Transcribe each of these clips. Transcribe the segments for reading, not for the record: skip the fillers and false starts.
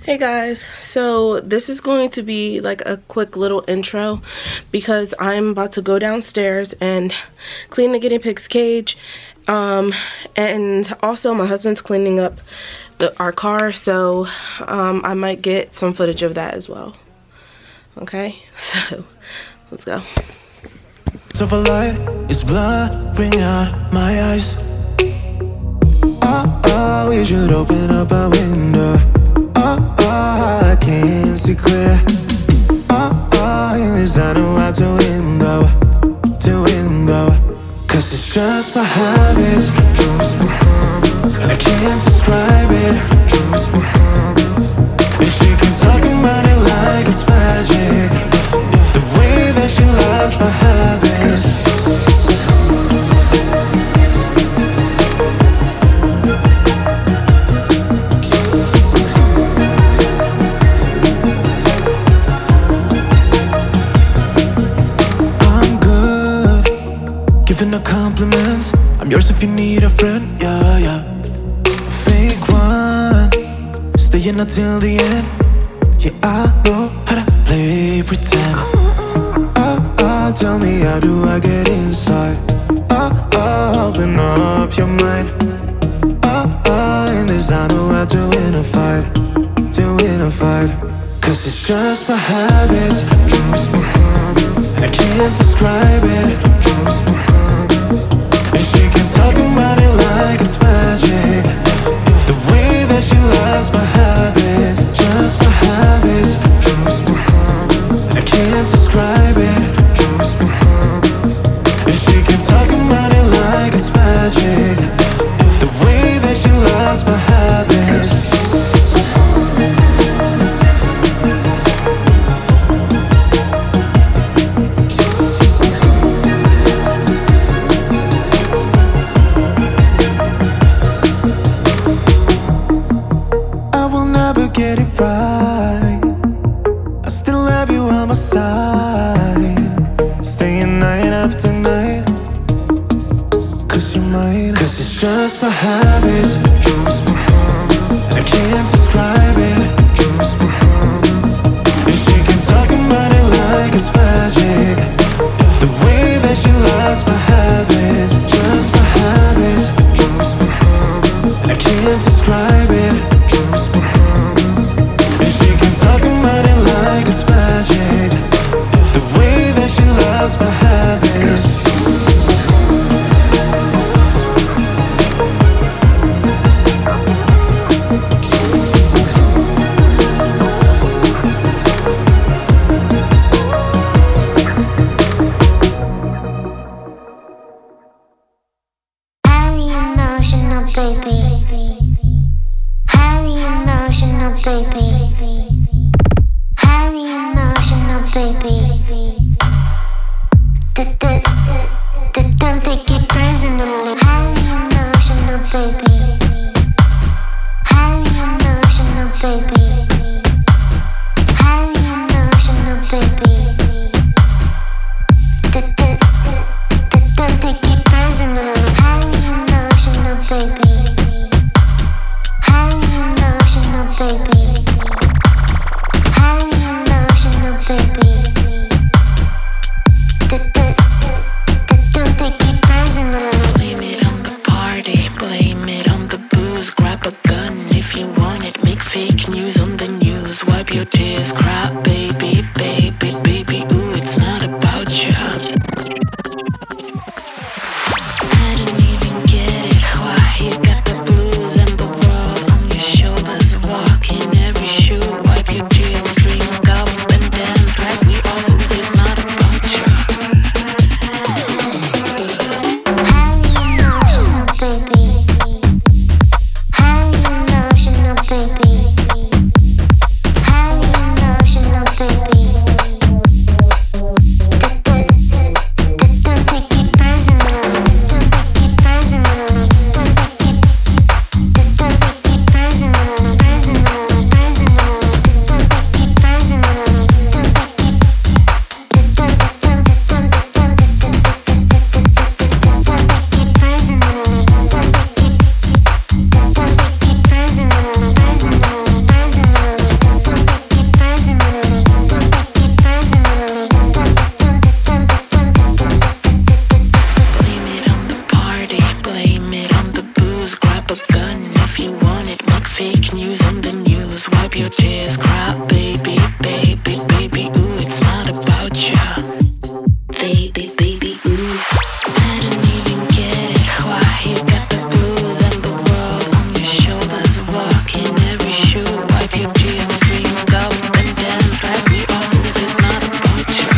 Hey guys, so this is going to be like a quick little intro because I'm about to go downstairs and clean the guinea pig's cage, and also my husband's cleaning up our car, so I might get some footage of that as well. Okay, so let's go. Silver light is blurring out my eyes. We should open up our window. I can't see clear. Yes, I know how to window. Cause it's just my habit, and I can't describe it. And she can talk about it like it's magic, the way that she loves my habits. Giving her compliments, I'm yours if you need a friend, yeah. A fake one, staying out till the end. Yeah, I know how to play pretend. Tell me, how do I get inside? Open up your mind. In this I know how to win a fight. Cause it's just my habit, and I can't describe it. And she can talk about it like it's magic, the way that she loves my habits. Just my habits, and I can't describe it. And she can talk about it like it's magic, the way that she loves my habits. Get it right, I still have you on my side, staying night after night. Cause you're mine. Cause it's just my habit, and I can't describe it. And she can talk about it like it's magic, the way that she loves my habits. Just my habit, and I can't describe it. My habits. Highly emotional, baby. Highly emotional, baby. Highly emotional, baby. Don't take it personally. Highly emotional, baby. Highly emotional, baby. Highly emotional, baby. Don't take it personally. Highly emotional, baby. Highly emotional, baby. Highly emotional, baby. Don't take it personally. your tears cry, baby, baby, baby, ooh, it's not about you. Baby, baby, ooh, I don't even get it. Why you got the blues and the world on your shoulders, walking every shoe, wipe your tears, dream, go and dance like we all fools. It's not about you.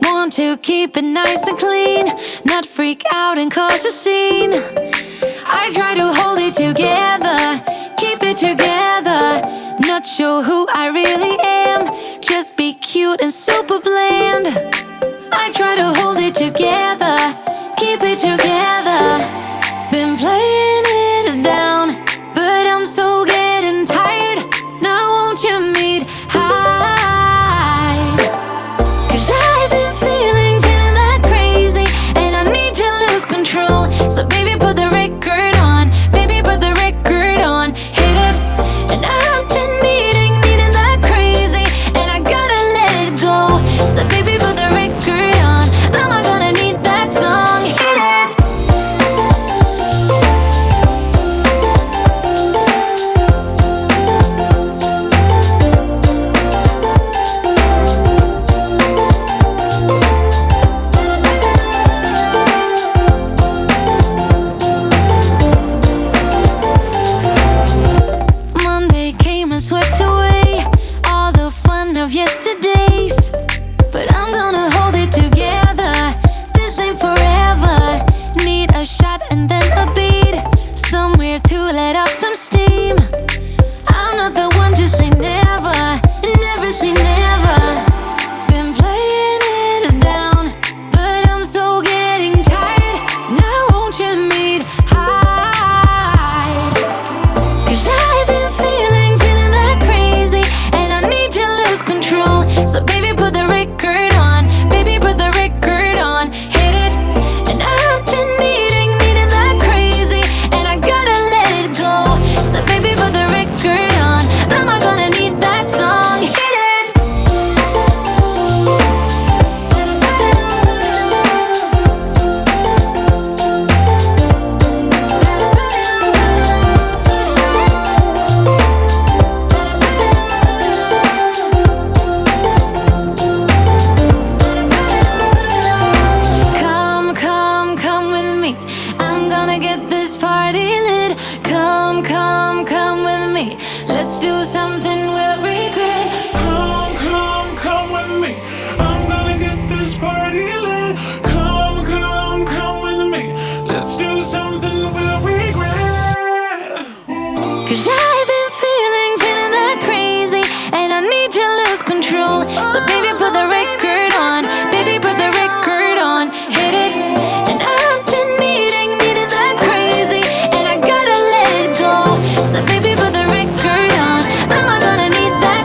Want to keep it nice and clean, not freak out and cause a scene. I try to hold it together, keep it together. Not sure who I really am, just be cute and super bland. I try to hold it together, keep it together. Been playing it down, but I'm so getting tired. Now won't you meet high? 'Cause I've been feeling that crazy, and I need to lose control. So baby, put the record on, baby, put the record on, hit it. And I've been needing that crazy, and I gotta let it go. So baby, put the record on, I'm gonna need that song, hit it. Monday came and swept away all the fun of yesterdays. But I'm gonna hold it together, this ain't forever. Need a shot and then a beat, somewhere to let off some steam. I'm not the one to say never, never say never. Been playing it down, but I'm so getting tired. Now won't you meet high? 'Cause I've been feeling that crazy, and I need to lose control. So baby, put the record on, baby, put the record on, hit it. And I've been needing that crazy, and I gotta let it go. So baby, put the record on, I'm gonna need that song, hit it. Come, come, come with me, I'm gonna get this party lit. Come, come, come with me, let's do something we'll regret. Come, come, come with me. I'm gonna get this party lit. Come, come, come with me. Let's do something we'll regret. 'Cause I've been feeling that crazy, and I need to lose control. So baby, put the record on, baby, put the record on, hit it. And I've been needing that crazy, and I gotta let it go. So baby, put the record on, I'm gonna need that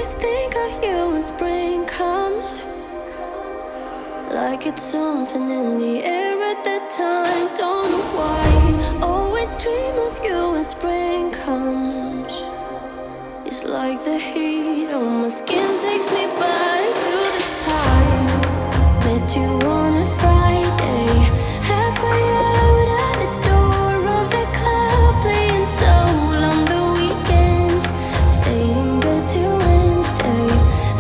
always think of you when spring comes. Like it's something in the air at that time. Don't know why. Always dream of you when spring comes. It's like the heat on my skin takes me back to the time met you on a Friday, halfway out at the door of the club, playing soul on the weekends. Stayed in bed till Wednesday.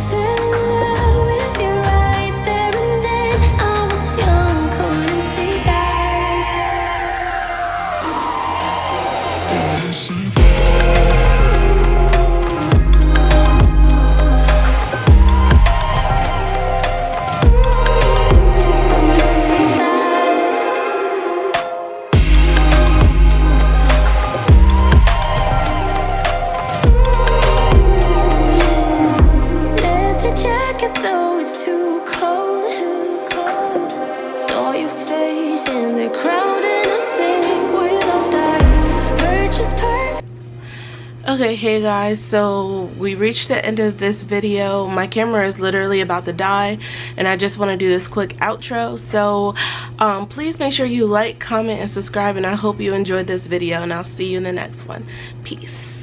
Fell in love with you right there and then. I was young, couldn't see that. Couldn't see that. Leather jacket though it's too cold. Saw your face in the crowd and I think without eyes. Heard just perfect. Okay, hey guys, so we reached the end of this video. My camera is literally about to die and I just want to do this quick outro. So please make sure you like, comment, and subscribe, and I hope you enjoyed this video, and I'll see you in the next one. Peace.